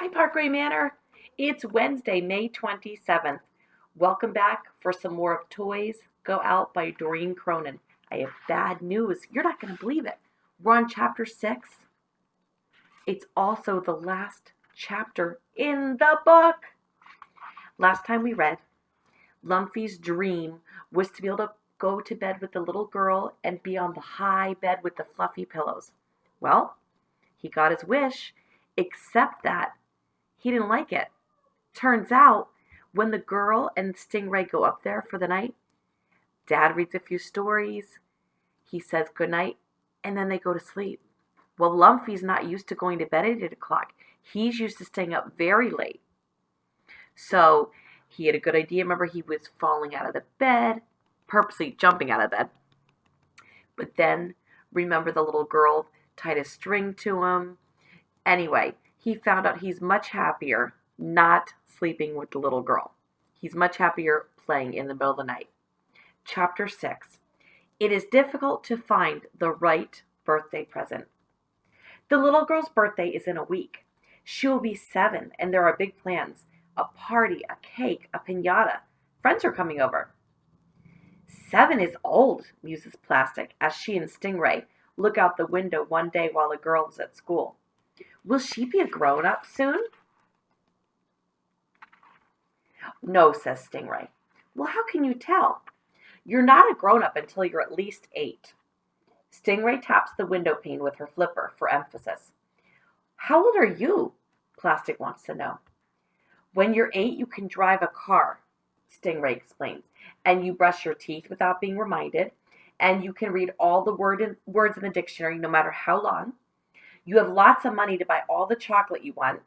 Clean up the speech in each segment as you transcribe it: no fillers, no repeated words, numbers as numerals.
Hi, Parkway Manor. It's Wednesday, May 27th. Welcome back for some more of Toys Go Out by Doreen Cronin. I have bad news. You're not going to believe it. We're on chapter 6. It's also the last chapter in the book. Last time we read, Lumpy's dream was to be able to go to bed with the little girl and be on the high bed with the fluffy pillows. Well, he got his wish, except that he didn't like it. Turns out, when the girl and Stingray go up there for the night, Dad reads a few stories, he says goodnight, and then they go to sleep. Well, Lumpy's not used to going to bed at 8 o'clock. He's used to staying up very late. So he had a good idea. Remember, he was falling out of the bed, purposely jumping out of bed. But then, remember, the little girl tied a string to him. Anyway, he found out he's much happier not sleeping with the little girl. He's much happier playing in the middle of the night. Chapter 6. It is difficult to find the right birthday present. The little girl's birthday is in a week. She will be 7, and there are big plans. A party, a cake, a piñata. Friends are coming over. 7 is old, muses Plastic, as she and Stingray look out the window one day while the girl is at school. Will she be a grown-up soon? No, says Stingray. Well, how can you tell? You're not a grown-up until you're at least 8. Stingray taps the window pane with her flipper for emphasis. How old are you? Plastic wants to know. When you're 8, you can drive a car, Stingray explains, and you brush your teeth without being reminded, and you can read all the words in the dictionary no matter how long. You have lots of money to buy all the chocolate you want,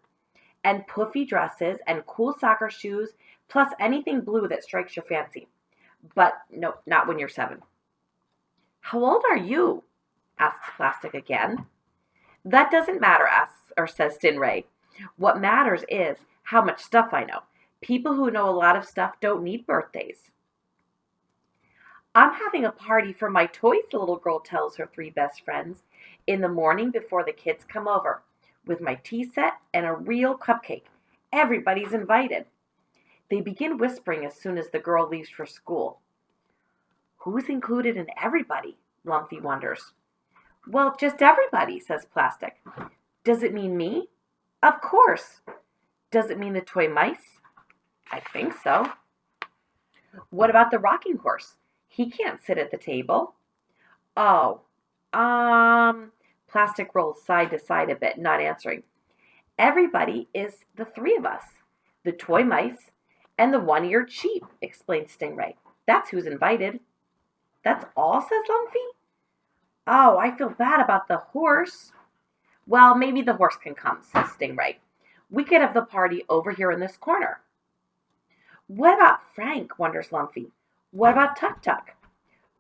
and puffy dresses and cool soccer shoes, plus anything blue that strikes your fancy. But no, not when you're 7. How old are you? Asks Plastic again. That doesn't matter, says Stingray. What matters is how much stuff I know. People who know a lot of stuff don't need birthdays. I'm having a party for my toys, the little girl tells her 3 best friends, in the morning before the kids come over, with my tea set and a real cupcake. Everybody's invited. They begin whispering as soon as the girl leaves for school. Who's included in everybody? Lumpy wonders. Well, just everybody, says Plastic. Does it mean me? Of course. Does it mean the toy mice? I think so. What about the rocking horse? He can't sit at the table. Oh, Plastic rolls side to side a bit, not answering. Everybody is the 3 of us. The toy mice and the one-eared sheep, explains Stingray. That's who's invited. That's all, says Lumpy. Oh, I feel bad about the horse. Well, maybe the horse can come, says Stingray. We could have the party over here in this corner. What about Frank, wonders Lumpy. What about Tuk Tuk?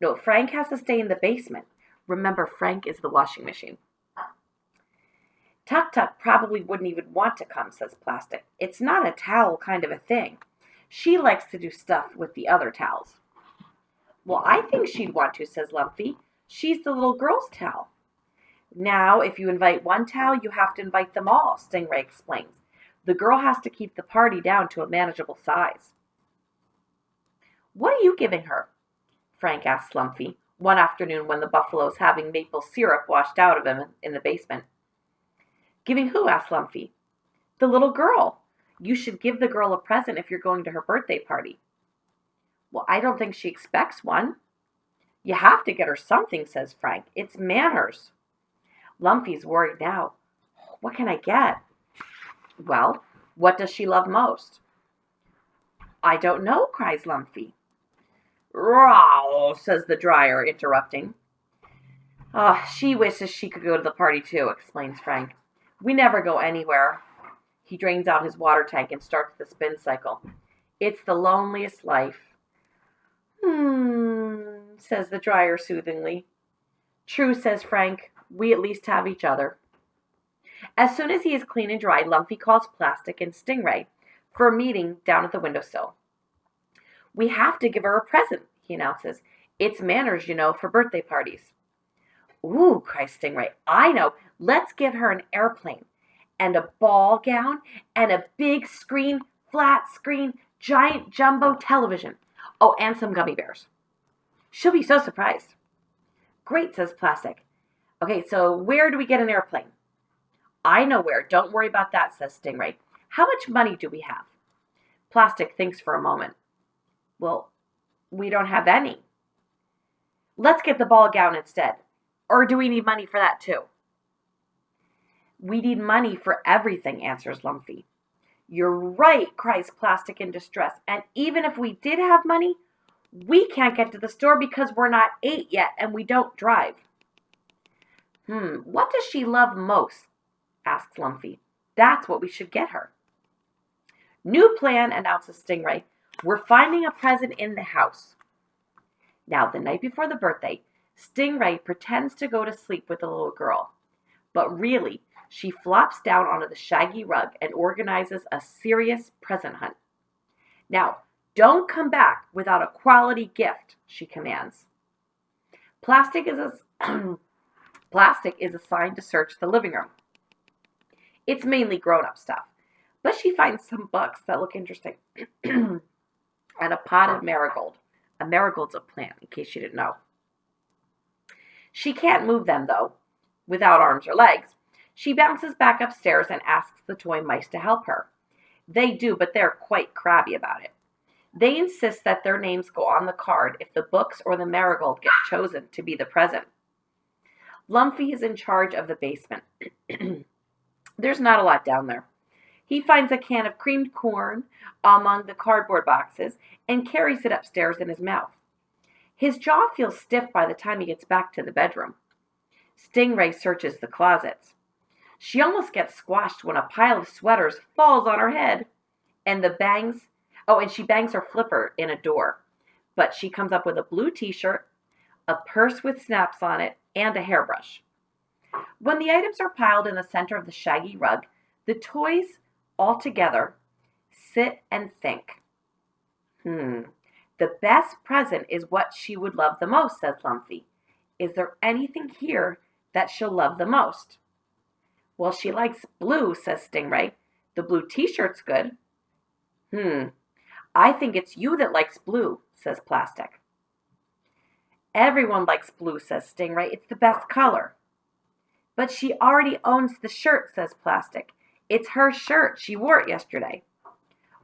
No, Frank has to stay in the basement. Remember, Frank is the washing machine. Tuk Tuk probably wouldn't even want to come, says Plastic. It's not a towel kind of a thing. She likes to do stuff with the other towels. Well, I think she'd want to, says Lumpy. She's the little girl's towel. Now, if you invite one towel, you have to invite them all, Stingray explains. The girl has to keep the party down to a manageable size. What are you giving her? Frank asks Lumpy, one afternoon when the buffalo's having maple syrup washed out of him in the basement. Giving who? Asked Lumpy. The little girl. You should give the girl a present if you're going to her birthday party. Well, I don't think she expects one. You have to get her something, says Frank. It's manners. Lumpy's worried now. What can I get? Well, what does she love most? I don't know, cries Lumpy. Row, says the dryer, interrupting. Oh, she wishes she could go to the party too, explains Frank. We never go anywhere. He drains out his water tank and starts the spin cycle. It's the loneliest life. Says the dryer soothingly. True, says Frank. We at least have each other. As soon as he is clean and dry, Lumpy calls Plastic and Stingray for a meeting down at the windowsill. We have to give her a present, he announces. It's manners, you know, for birthday parties. Ooh, cries Stingray. I know. Let's give her an airplane. and a ball gown and a big screen, flat screen, giant jumbo television. Oh, and some gummy bears. She'll be so surprised. Great, says Plastic. Okay, so where do we get an airplane? I know where. Don't worry about that, says Stingray. How much money do we have? Plastic thinks for a moment. Well, we don't have any. Let's get the ball gown instead. Or do we need money for that too? We need money for everything, answers Lumpy. You're right, cries Plastic in distress. And even if we did have money, we can't get to the store because we're not 8 yet and we don't drive. What does she love most? Asks Lumpy. That's what we should get her. New plan, announces Stingray. We're finding a present in the house. Now, the night before the birthday, Stingray pretends to go to sleep with the little girl. But really, she flops down onto the shaggy rug and organizes a serious present hunt. Now, don't come back without a quality gift, she commands. Plastic is assigned to search the living room. It's mainly grown-up stuff, but she finds some books that look interesting. And a potted marigold. A marigold's a plant, in case you didn't know. She can't move them, though, without arms or legs. She bounces back upstairs and asks the toy mice to help her. They do, but they're quite crabby about it. They insist that their names go on the card if the books or the marigold get chosen to be the present. Lumpy is in charge of the basement. There's not a lot down there. He finds a can of creamed corn among the cardboard boxes and carries it upstairs in his mouth. His jaw feels stiff by the time he gets back to the bedroom. Stingray searches the closets. She almost gets squashed when a pile of sweaters falls on her head, and she bangs her flipper in a door. But she comes up with a blue t-shirt, a purse with snaps on it, and a hairbrush. When the items are piled in the center of the shaggy rug, the toys all together sit and think. The best present is what she would love the most, says Lumpy. Is there anything here that she'll love the most? Well, she likes blue, says Stingray. The blue t-shirt's good. I think it's you that likes blue, says Plastic. Everyone likes blue, says Stingray. It's the best color. But she already owns the shirt, says Plastic. It's her shirt. She wore it yesterday.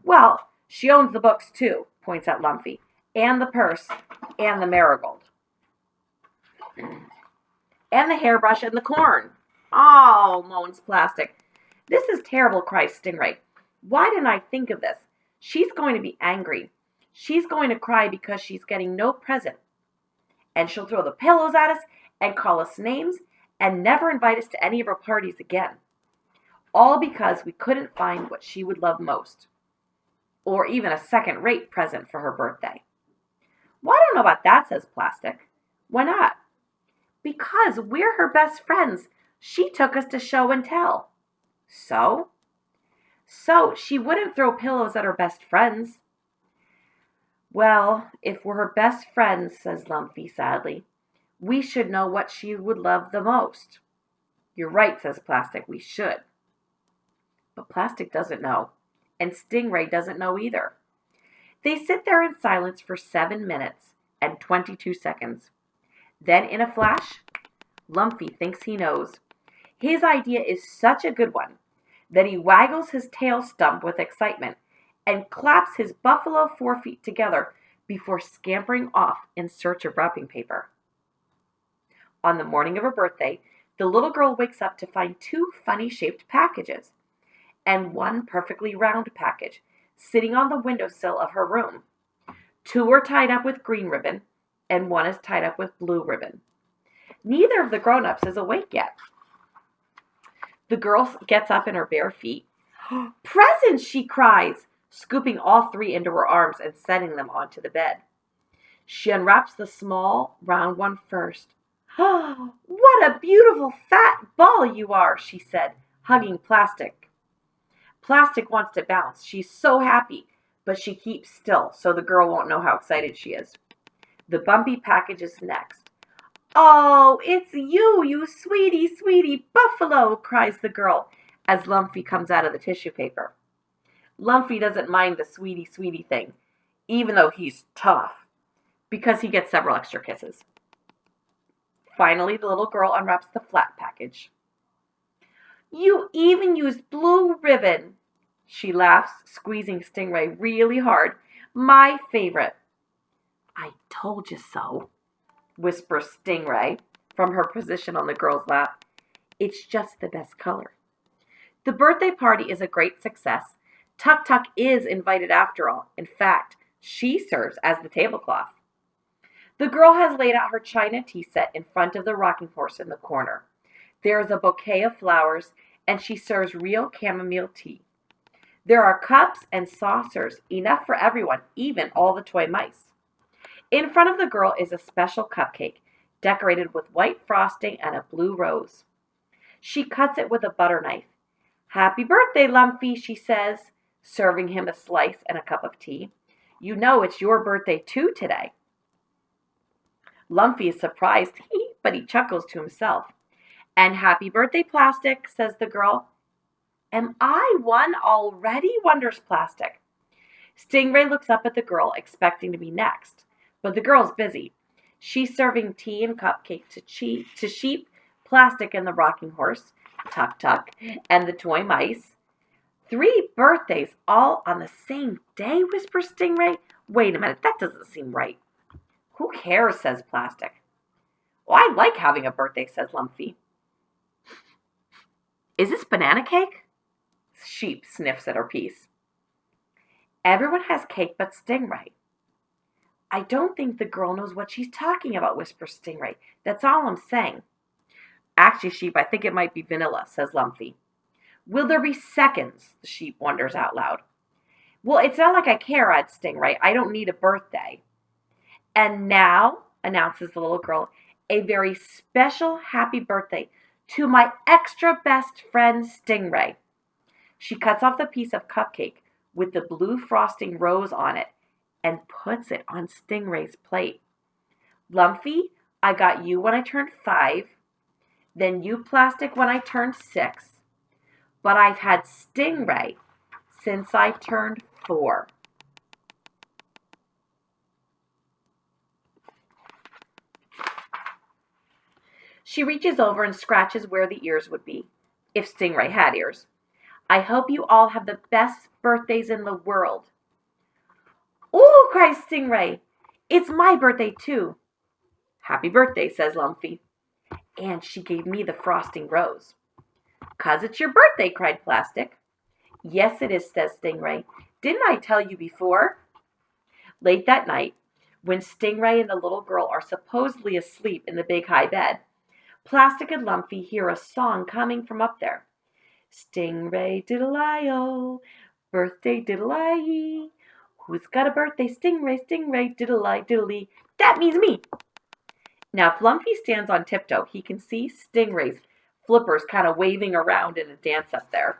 Well, she owns the books too, points out Lumpy, and the purse, and the marigold. And the hairbrush and the corn. Oh, moans Plastic. This is terrible, cries Stingray. Why didn't I think of this? She's going to be angry. She's going to cry because she's getting no present. And she'll throw the pillows at us and call us names and never invite us to any of her parties again. All because we couldn't find what she would love most. Or even a second-rate present for her birthday. Well, I don't know about that, says Plastic. Why not? Because we're her best friends. She took us to show and tell. So she wouldn't throw pillows at her best friends. Well, if we're her best friends, says Lumpy sadly, we should know what she would love the most. You're right, says Plastic, we should. But Plastic doesn't know, and Stingray doesn't know either. They sit there in silence for 7 minutes and 22 seconds. Then in a flash, Lumpy thinks he knows. His idea is such a good one that he waggles his tail stump with excitement and claps his buffalo forefeet together before scampering off in search of wrapping paper. On the morning of her birthday, the little girl wakes up to find 2 funny-shaped packages and 1 perfectly round package sitting on the windowsill of her room. 2 are tied up with green ribbon and 1 is tied up with blue ribbon. Neither of the grown-ups is awake yet. The girl gets up in her bare feet. Presents, she cries, scooping all 3 into her arms and setting them onto the bed. She unwraps the small, round one first. Oh, what a beautiful fat ball you are, she said, hugging Plastic. Plastic wants to bounce. She's so happy, but she keeps still so the girl won't know how excited she is. The bumpy package is next. Oh, it's you, you sweetie, sweetie buffalo, cries the girl, as Lumpy comes out of the tissue paper. Lumpy doesn't mind the sweetie thing, even though he's tough, because he gets several extra kisses. Finally, the little girl unwraps the flat package. You even used blue ribbon, she laughs, squeezing Stingray really hard. My favorite. I told you so, whispers Stingray from her position on the girl's lap. It's just the best color. The birthday party is a great success. Tuck Tuck is invited after all. In fact, she serves as the tablecloth. The girl has laid out her china tea set in front of the rocking horse in the corner. There is a bouquet of flowers, and she serves real chamomile tea. There are cups and saucers, enough for everyone, even all the toy mice. In front of the girl is a special cupcake, decorated with white frosting and a blue rose. She cuts it with a butter knife. Happy birthday, Lumpy, she says, serving him a slice and a cup of tea. You know it's your birthday too today. Lumpy is surprised, but he chuckles to himself. And happy birthday, Plastic, says the girl. Am I one already? Wonders Plastic. Stingray looks up at the girl, expecting to be next. But the girl's busy. She's serving tea and cupcake to Sheep, Plastic, and the rocking horse, Tuck Tuck, and the toy mice. 3 birthdays all on the same day, whispers Stingray. Wait a minute, that doesn't seem right. Who cares, says Plastic. Well, I like having a birthday, says Lumpy. Is this banana cake? Sheep sniffs at her piece. Everyone has cake but Stingray. I don't think the girl knows what she's talking about, whispers Stingray. That's all I'm saying. Actually, Sheep, I think it might be vanilla, says Lumpy. Will there be seconds? The sheep wonders out loud. Well, it's not like I care, adds Stingray. I don't need a birthday. And now, announces the little girl, a very special happy birthday to my extra best friend Stingray. She cuts off the piece of cupcake with the blue frosting rose on it and puts it on Stingray's plate. Lumpy, I got you when I turned 5, then you, Plastic, when I turned 6, but I've had Stingray since I turned 4. She reaches over and scratches where the ears would be, if Stingray had ears. I hope you all have the best birthdays in the world. Ooh, cries Stingray. It's my birthday too. Happy birthday, says Lumpy. And she gave me the frosting rose. 'Cause it's your birthday, cried Plastic. Yes, it is, says Stingray. Didn't I tell you before? Late that night, when Stingray and the little girl are supposedly asleep in the big high bed, Plastic and Lumpy hear a song coming from up there. Stingray diddle-I-o, birthday diddle-I-ee. Who's got a birthday? Stingray, Stingray, diddle-I, diddle-ee. That means me. Now, if Lumpy stands on tiptoe, he can see Stingray's flippers kind of waving around in a dance up there.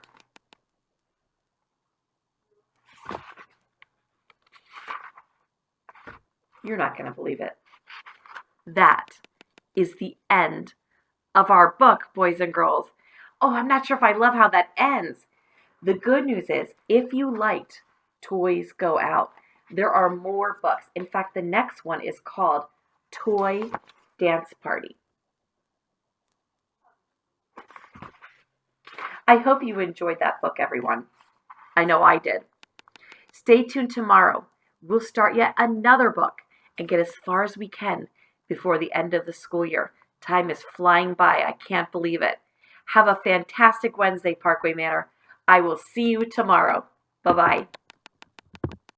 You're not going to believe it. That is the end of our book, boys and girls. Oh, I'm not sure if I love how that ends. The good news is, if you liked Toys Go Out, there are more books. In fact, the next one is called Toy Dance Party. I hope you enjoyed that book, everyone. I know I did. Stay tuned tomorrow. We'll start yet another book and get as far as we can before the end of the school year. Time is flying by. I can't believe it. Have a fantastic Wednesday, Parkway Manor. I will see you tomorrow. Bye-bye.